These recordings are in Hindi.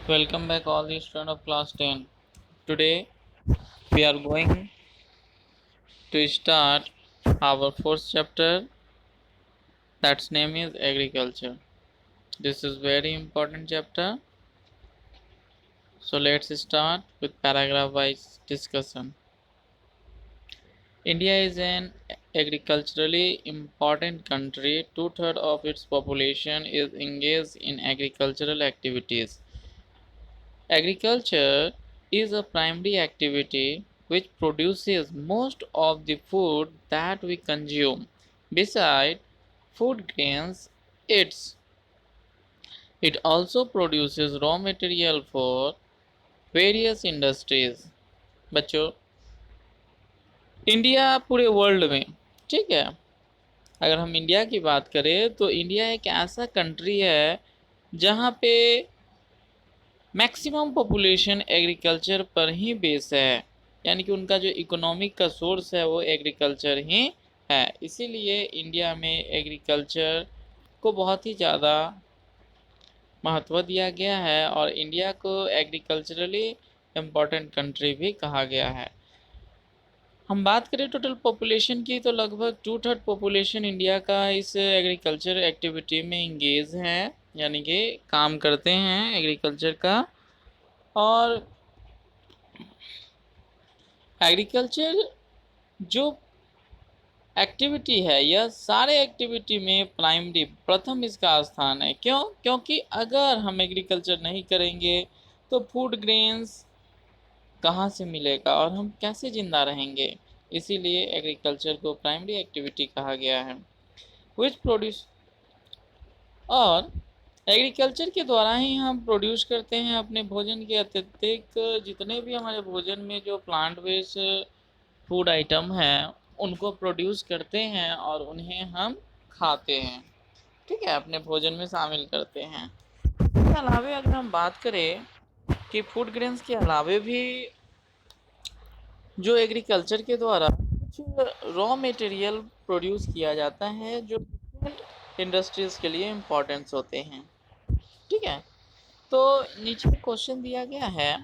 Welcome back all the students of class 10. Today we are going to start our fourth chapter, that's name is agriculture. This is very important chapter. So let's start with paragraph wise discussion. India is an agriculturally important country. Two-thirds of its population is engaged in agricultural activities. Agriculture is a primary activity which produces most of the food that we consume. Besides food grains, it also produces raw material for various industries. बच्चों, इंडिया पूरे वर्ल्ड में, ठीक है, अगर हम इंडिया की बात करें तो इंडिया एक ऐसा कंट्री है जहाँ पे मैक्सिमम पॉपुलेशन एग्रीकल्चर पर ही बेस है, यानी कि उनका जो इकोनॉमिक का सोर्स है वो एग्रीकल्चर ही है। इसीलिए इंडिया में एग्रीकल्चर को बहुत ही ज़्यादा महत्व दिया गया है और इंडिया को एग्रीकल्चरली इम्पोर्टेंट कंट्री भी कहा गया है। हम बात करें टोटल पॉपुलेशन की तो लगभग 2/3 पॉपुलेशन इंडिया का इस एग्रीकल्चर एक्टिविटी में इंगेज हैं, यानी कि काम करते हैं एग्रीकल्चर का। और एग्रीकल्चर जो एक्टिविटी है यह सारे एक्टिविटी में प्राइमरी प्रथम इसका स्थान है। क्योंकि अगर हम एग्रीकल्चर नहीं करेंगे तो फूड ग्रेन्स कहाँ से मिलेगा और हम कैसे ज़िंदा रहेंगे। इसीलिए एग्रीकल्चर को प्राइमरी एक्टिविटी कहा गया है। विच प्रोड्यूस और एग्रीकल्चर के द्वारा ही हम प्रोड्यूस करते हैं अपने भोजन के अत्यधिक जितने भी हमारे भोजन में जो प्लांट बेस्ड फूड आइटम हैं उनको प्रोड्यूस करते हैं और उन्हें हम खाते हैं, ठीक है, अपने भोजन में शामिल करते हैं। इसके अलावे अगर हम बात करें कि फूड ग्रेन्स के अलावे भी जो एग्रीकल्चर के द्वारा कुछ रॉ मटेरियल प्रोड्यूस किया जाता है जो डिफरेंट इंडस्ट्रीज़ के लिए इम्पोर्टेंस होते हैं, ठीक है। तो नीचे क्वेश्चन दिया गया है,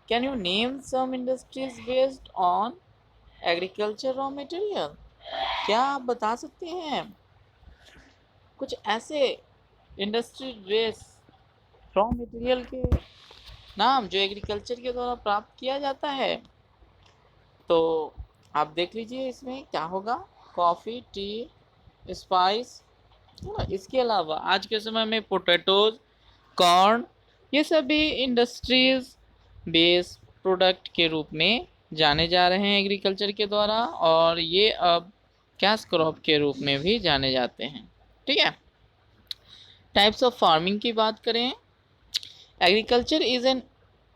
can you name some industries based on agriculture raw material. क्या आप बता सकते हैं कुछ ऐसे इंडस्ट्री बेस रॉ मटेरियल के नाम जो एग्रीकल्चर के द्वारा प्राप्त किया जाता है। तो आप देख लीजिए इसमें क्या होगा, कॉफ़ी, टी, स्पाइस, है ना। इसके अलावा आज के समय में पोटैटोज, कॉर्न, ये सभी इंडस्ट्रीज बेस्ड प्रोडक्ट के रूप में जाने जा रहे हैं एग्रीकल्चर के द्वारा, और ये अब कैश क्रॉप के रूप में भी जाने जाते हैं, ठीक है। टाइप्स ऑफ फार्मिंग की बात करें, agriculture is an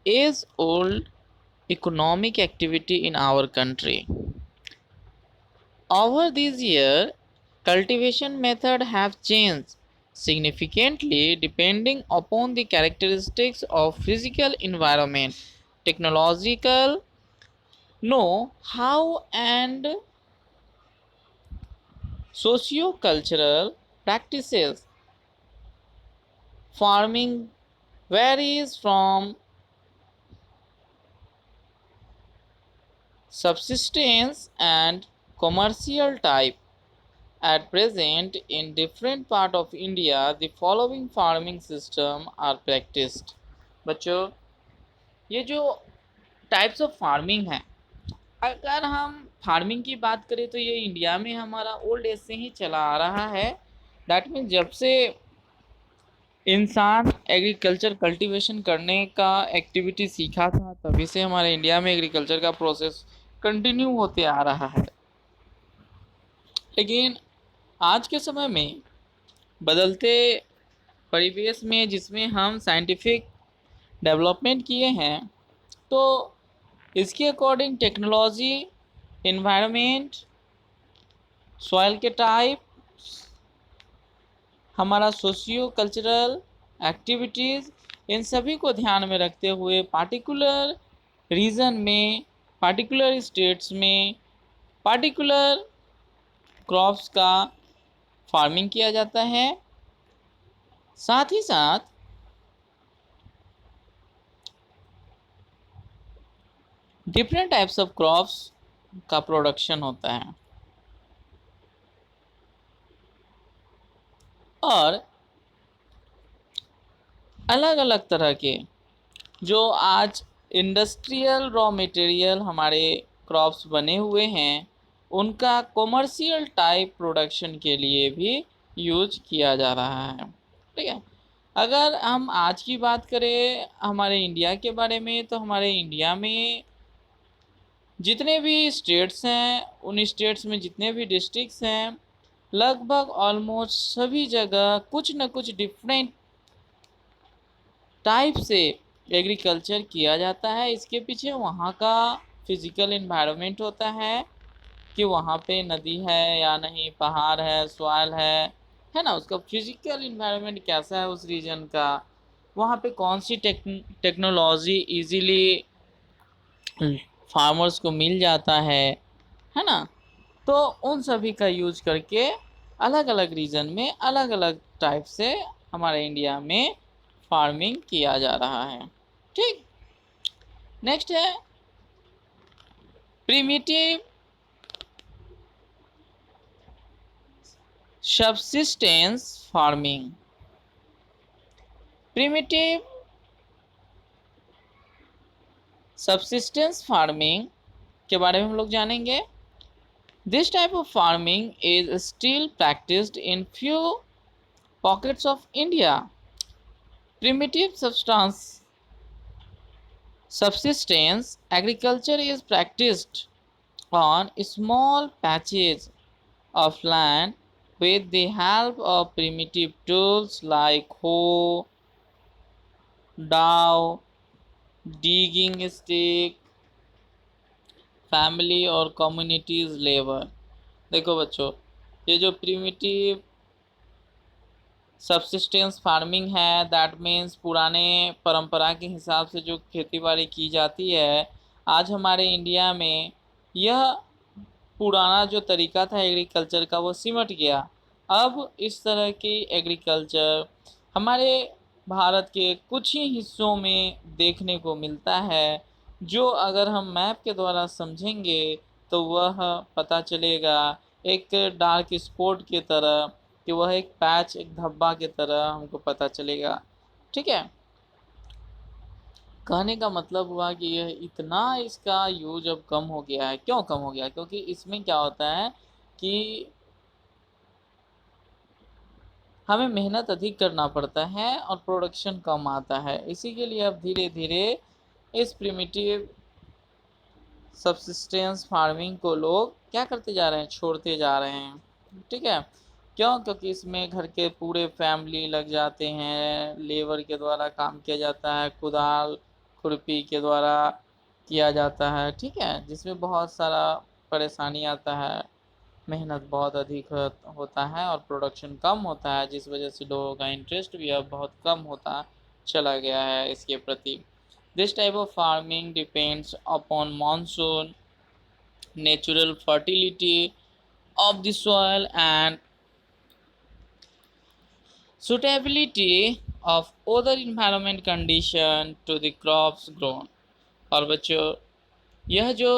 age old economic activity in our country. Over these years, cultivation methods have changed significantly depending upon the characteristics of physical environment, technological know-how and socio-cultural practices. Farming varies from subsistence and commercial type. At present, in different part of India, the following farming system are practiced. बच्चों, ये जो टाइप्स ऑफ फार्मिंग है, अगर हम फार्मिंग की बात करें तो ये इंडिया में हमारा ओल्ड एज से ही चला आ रहा है। दैट मीन्स जब से इंसान एग्रीकल्चर कल्टीवेशन करने का एक्टिविटी सीखा था तभी से हमारे इंडिया में एग्रीकल्चर का प्रोसेस कंटिन्यू होते आ रहा है। लेकिन आज के समय में बदलते परिवेश में जिसमें हम साइंटिफिक डेवलपमेंट किए हैं, तो इसके अकॉर्डिंग टेक्नोलॉजी, इन्वायरमेंट, सॉइल के टाइप, हमारा सोशियो कल्चरल एक्टिविटीज़, इन सभी को ध्यान में रखते हुए पार्टिकुलर रीजन में, पार्टिकुलर स्टेट्स में पार्टिकुलर क्रॉप्स का फार्मिंग किया जाता है। साथ ही साथ डिफरेंट टाइप्स ऑफ क्रॉप्स का प्रोडक्शन होता है और अलग अलग तरह के जो आज इंडस्ट्रियल रॉ मटेरियल हमारे क्रॉप्स बने हुए हैं उनका कॉमर्शियल टाइप प्रोडक्शन के लिए भी यूज किया जा रहा है। ठीक है, अगर हम आज की बात करें हमारे इंडिया के बारे में तो हमारे इंडिया में जितने भी स्टेट्स हैं उन स्टेट्स में जितने भी डिस्ट्रिक्ट्स हैं लगभग ऑलमोस्ट सभी जगह कुछ न कुछ डिफरेंट टाइप से एग्रीकल्चर किया जाता है। इसके पीछे वहाँ का फिज़िकल इन्वायरमेंट होता है कि वहाँ पे नदी है या नहीं, पहाड़ है, सॉइल है ना, उसका फिज़िकल इन्वायरमेंट कैसा है उस रीजन का, वहाँ पे कौन सी टेक्नोलॉजी इजीली फार्मर्स को मिल जाता है ना। तो उन सभी का यूज करके अलग अलग रीजन में अलग अलग टाइप से हमारे इंडिया में फार्मिंग किया जा रहा है। ठीक, नेक्स्ट है primitive subsistence farming. Primitive subsistence farming के बारे में हम लोग जानेंगे। This type of farming is still practiced in few pockets of India. Primitive subsistence agriculture is practiced on small patches of land with the help of primitive tools like hoe, dao, digging stick, family और कम्युनिटीज़ लेबर। देखो बच्चों, ये जो प्रिमिटिव सबसिस्टेंस फार्मिंग है दैट मीन्स पुराने परंपरा के हिसाब से जो खेती बाड़ी की जाती है, आज हमारे इंडिया में यह पुराना जो तरीका था एग्रीकल्चर का वो सिमट गया। अब इस तरह की एग्रीकल्चर हमारे भारत के कुछ ही हिस्सों में देखने को मिलता है, जो अगर हम मैप के द्वारा समझेंगे तो वह पता चलेगा एक डार्क स्पॉट की तरह, कि वह एक पैच, एक धब्बा की तरह हमको पता चलेगा। ठीक है, कहने का मतलब हुआ कि यह इतना इसका यूज अब कम हो गया है। क्यों कम हो गया? क्योंकि इसमें क्या होता है कि हमें मेहनत अधिक करना पड़ता है और प्रोडक्शन कम आता है। इसी के लिए अब धीरे धीरे इस प्रिमिटिव सबसिस्टेंस फार्मिंग को लोग क्या करते जा रहे हैं, छोड़ते जा रहे हैं। ठीक है, क्यों? क्योंकि इसमें घर के पूरे फैमिली लग जाते हैं, लेबर के द्वारा काम किया जाता है, कुदाल खुरपी के द्वारा किया जाता है। ठीक है, जिसमें बहुत सारा परेशानी आता है, मेहनत बहुत अधिक होता है और प्रोडक्शन कम होता है, जिस वजह से लोगों का इंटरेस्ट भी अब बहुत कम होता चला गया है इसके प्रति। This type of farming depends upon monsoon, natural fertility of the soil and suitability of other environment condition to the crops grown। और बच्चों, यह जो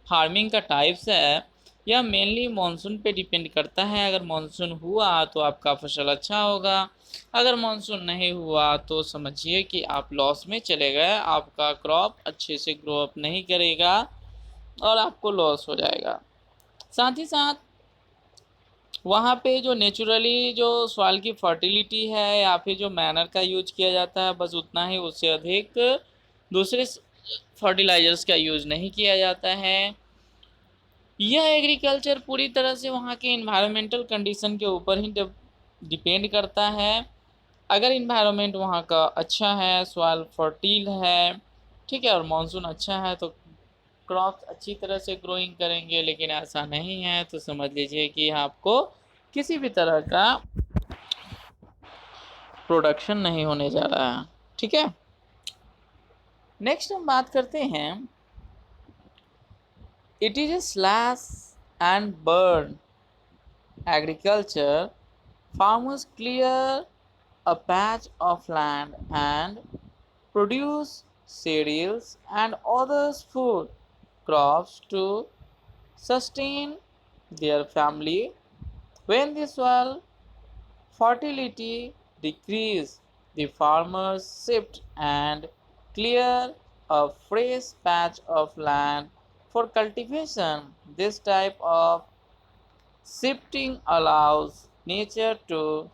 फार्मिंग का टाइप्स है यह मेनली मानसून पे डिपेंड करता है। अगर मानसून हुआ तो आपका फसल अच्छा होगा, अगर मानसून नहीं हुआ तो समझिए कि आप लॉस में चले गए, आपका क्रॉप अच्छे से ग्रो अप नहीं करेगा और आपको लॉस हो जाएगा। साथ ही साथ वहाँ पे जो नेचुरली जो सॉइल की फर्टिलिटी है या फिर जो मैनर का यूज किया जाता है बस उतना ही, उससे अधिक दूसरे फर्टिलाइजर्स का यूज नहीं किया जाता है। यह एग्रीकल्चर पूरी तरह से वहाँ के इन्वायरमेंटल कंडीशन के ऊपर ही डिपेंड करता है। अगर इन्वायरमेंट वहाँ का अच्छा है, सॉइल फर्टिल है, ठीक है, और मानसून अच्छा है तो क्रॉप्स अच्छी तरह से ग्रोइंग करेंगे। लेकिन ऐसा नहीं है तो समझ लीजिए कि आपको किसी भी तरह का प्रोडक्शन नहीं होने जा रहा है। ठीक है, नेक्स्ट हम बात करते हैं it is A slash and burn agriculture. Farmers clear a patch of land and produce cereals, and other food crops to sustain their family. When the soil fertility decreases, the farmers shift and clear a fresh patch of land for cultivation. This type of shifting allows nature to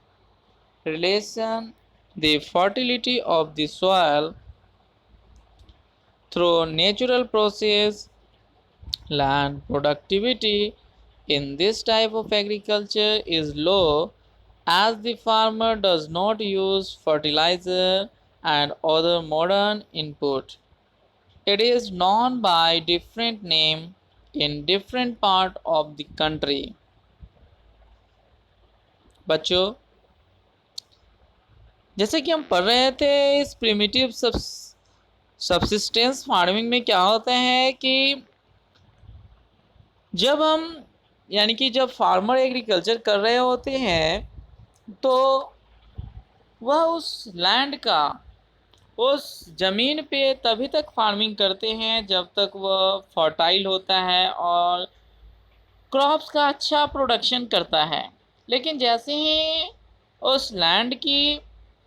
relation the fertility of the soil through natural process. Land productivity in this type of agriculture is low as the farmer does not use fertilizer and other modern input. It is known by different name in different part of the country. बच्चों, जैसे कि हम पढ़ रहे थे इस प्रिमिटिव सब्सिस्टेंस फार्मिंग में क्या होता है कि जब हम यानी कि जब फार्मर एग्रीकल्चर कर रहे होते हैं तो वह उस लैंड का उस ज़मीन पे तभी तक फार्मिंग करते हैं जब तक वह फर्टाइल होता है और क्रॉप्स का अच्छा प्रोडक्शन करता है। लेकिन जैसे ही उस लैंड की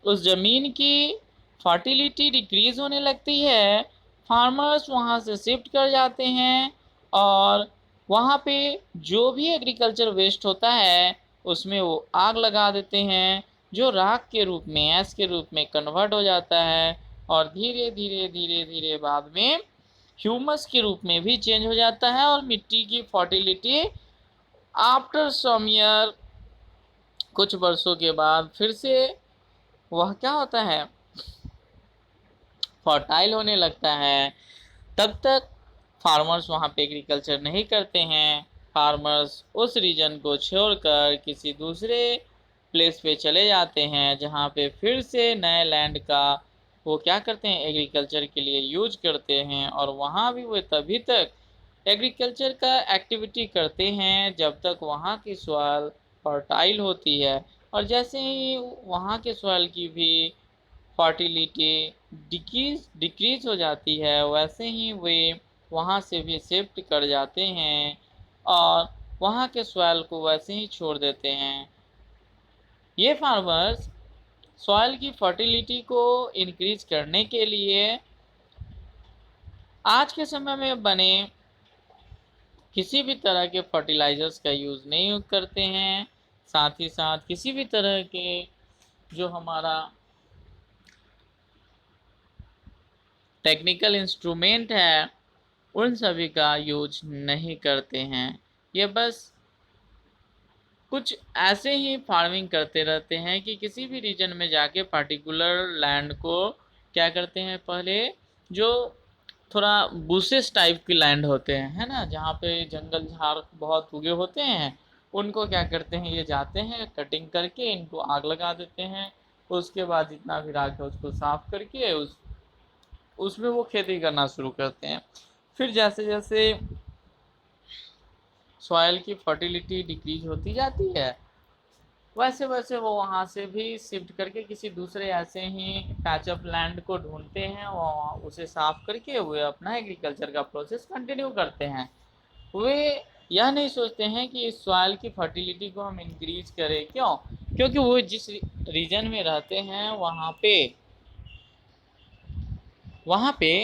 उस ज़मीन की फर्टिलिटी डिक्रीज़ होने लगती है, फार्मर्स वहाँ से शिफ्ट कर जाते हैं और वहाँ पे जो भी एग्रीकल्चर वेस्ट होता है उसमें वो आग लगा देते हैं, जो राख के रूप में ऐश के रूप में कन्वर्ट हो जाता है और धीरे धीरे धीरे धीरे बाद में ह्यूमस के रूप में भी चेंज हो जाता है और मिट्टी की फर्टिलिटी आफ्टर सम ईयर कुछ वर्षों के बाद फिर से वह क्या होता है फर्टाइल होने लगता है। तब तक फार्मर्स वहाँ पे एग्रीकल्चर नहीं करते हैं। फार्मर्स उस रीजन को छोड़कर किसी दूसरे प्लेस पे चले जाते हैं जहाँ पे फिर से नए लैंड का वो क्या करते हैं एग्रीकल्चर के लिए यूज करते हैं और वहाँ भी वो तभी तक एग्रीकल्चर का एक्टिविटी करते हैं जब तक वहाँ की सॉइल फर्टाइल होती है। और जैसे ही वहाँ के सॉइल की भी फर्टिलिटी डिक्रीज हो जाती है वैसे ही वे वहाँ से भी शिफ्ट कर जाते हैं और वहाँ के सॉइल को वैसे ही छोड़ देते हैं। ये फार्मर्स सॉइल की फर्टिलिटी को इंक्रीज करने के लिए आज के समय में बने किसी भी तरह के फर्टिलाइजर्स का यूज़ नहीं करते हैं। साथ ही साथ किसी भी तरह के जो हमारा टेक्निकल इंस्ट्रूमेंट है उन सभी का यूज नहीं करते हैं। ये बस कुछ ऐसे ही फार्मिंग करते रहते हैं कि किसी भी रीजन में जाके पर्टिकुलर लैंड को क्या करते हैं पहले जो थोड़ा बुशेस टाइप की लैंड होते हैं है ना जहाँ पे जंगल झाड़ बहुत उगे होते हैं उनको क्या करते हैं ये जाते हैं कटिंग करके इनको आग लगा देते हैं। उसके बाद जितना भी राख है उसको साफ करके उसमें वो खेती करना शुरू करते हैं। फिर जैसे जैसे सॉइल की फर्टिलिटी डिक्रीज होती जाती है वैसे वैसे वो वहाँ से भी शिफ्ट करके किसी दूसरे ऐसे ही पैच ऑफ लैंड को ढूंढते हैं और उसे साफ करके वे अपना एग्रीकल्चर का प्रोसेस कंटिन्यू करते हैं। वे यह नहीं सोचते हैं कि इस सॉइल की फर्टिलिटी को हम इंक्रीज करें। क्यों? क्योंकि वो जिस रीजन में रहते हैं वहाँ पे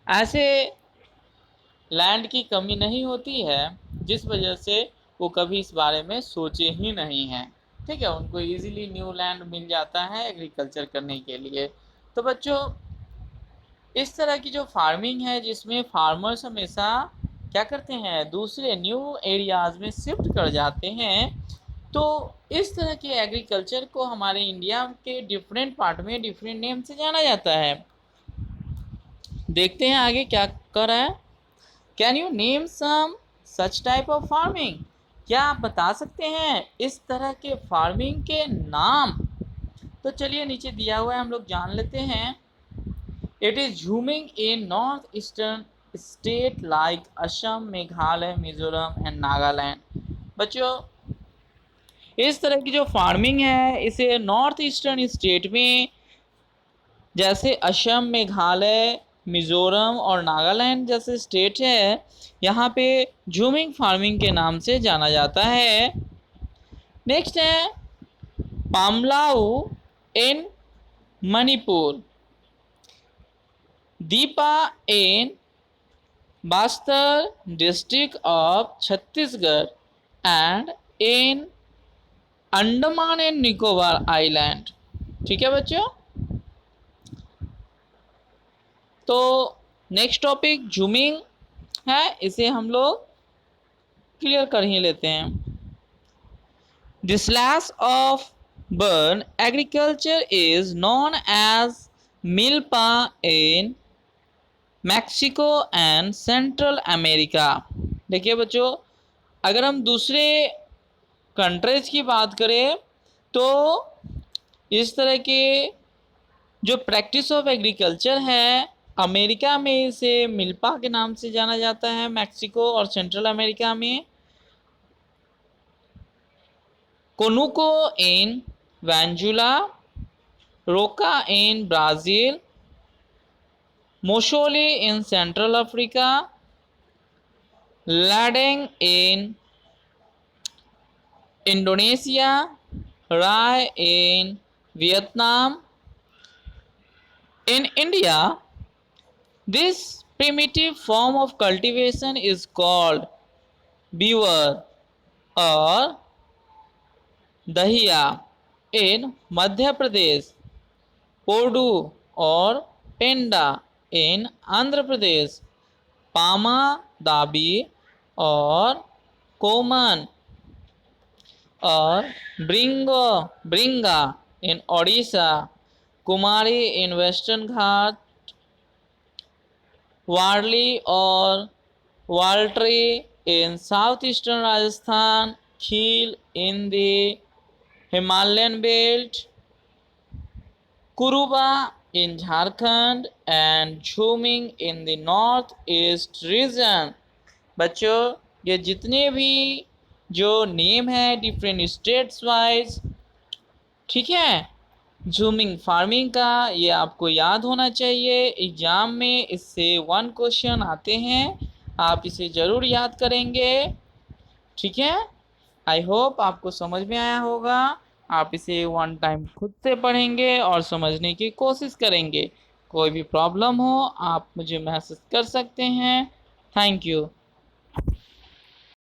ऐसे लैंड की कमी नहीं होती है जिस वजह से वो कभी इस बारे में सोचे ही नहीं हैं। ठीक है, उनको इजीली न्यू लैंड मिल जाता है एग्रीकल्चर करने के लिए। तो बच्चों इस तरह की जो फार्मिंग है जिसमें फार्मर्स हमेशा क्या करते हैं दूसरे न्यू एरियाज़ में शिफ्ट कर जाते हैं। तो इस तरह के एग्रीकल्चर को हमारे इंडिया के डिफरेंट पार्ट में डिफरेंट नेम से जाना जाता है। देखते हैं आगे क्या कर रहा है। Can you name some such type of farming? क्या आप बता सकते हैं इस तरह के फार्मिंग के नाम? तो चलिए नीचे दिया हुआ है हम लोग जान लेते हैं। It is jhuming in north eastern state like Assam, Meghalaya, Mizoram and Nagaland. बच्चों इस तरह की जो फार्मिंग है इसे नॉर्थ ईस्टर्न स्टेट में जैसे असम, मेघालय, मिजोरम और नागालैंड जैसे स्टेट है, यहाँ पे झूमिंग फार्मिंग के नाम से जाना जाता है। नेक्स्ट है Pamlou in Manipur, Deepa in Bastar district of Chhattisgarh and in Andaman and Nicobar island. ठीक है बच्चों, तो नेक्स्ट टॉपिक झूमिंग है, इसे हम लोग क्लियर कर ही लेते हैं। The slash of burn agriculture is known as milpa in Mexico and central America. देखिए बच्चों, अगर हम दूसरे कंट्रीज की बात करें तो इस तरह के जो प्रैक्टिस ऑफ एग्रीकल्चर है, अमेरिका में इसे मिल्पा के नाम से जाना जाता है, मैक्सिको और सेंट्रल अमेरिका में कोनुको in Venezuela, roca in Brazil, masole in Central Africa, ladang in Indonesia, ray in Vietnam. In India, this primitive form of cultivation is called beaver or dahiya. In Madhya Pradesh, Podu और पेंडा। इन आंध्र प्रदेश, पामा दाबी और कोमन और ब्रिंगा इन ओडिशा, कुमारी इन वेस्टर्न घाट, वारली और Waltre in south eastern Rajasthan, Khil in the Himalayan belt, Kuruba in Jharkhand and jhuming in the north east region. बच्चों, ये जितने भी जो नेम है डिफरेंट स्टेट्स वाइज, ठीक है, झूमिंग फार्मिंग का, ये आपको याद होना चाहिए। एग्जाम में इससे 1 क्वेश्चन आते हैं, आप इसे ज़रूर याद करेंगे। ठीक है, आई होप आपको समझ में आया होगा। आप इसे 1 टाइम खुद से पढ़ेंगे और समझने की कोशिश करेंगे। कोई भी प्रॉब्लम हो आप मुझे मैसेज कर सकते हैं। Thank you.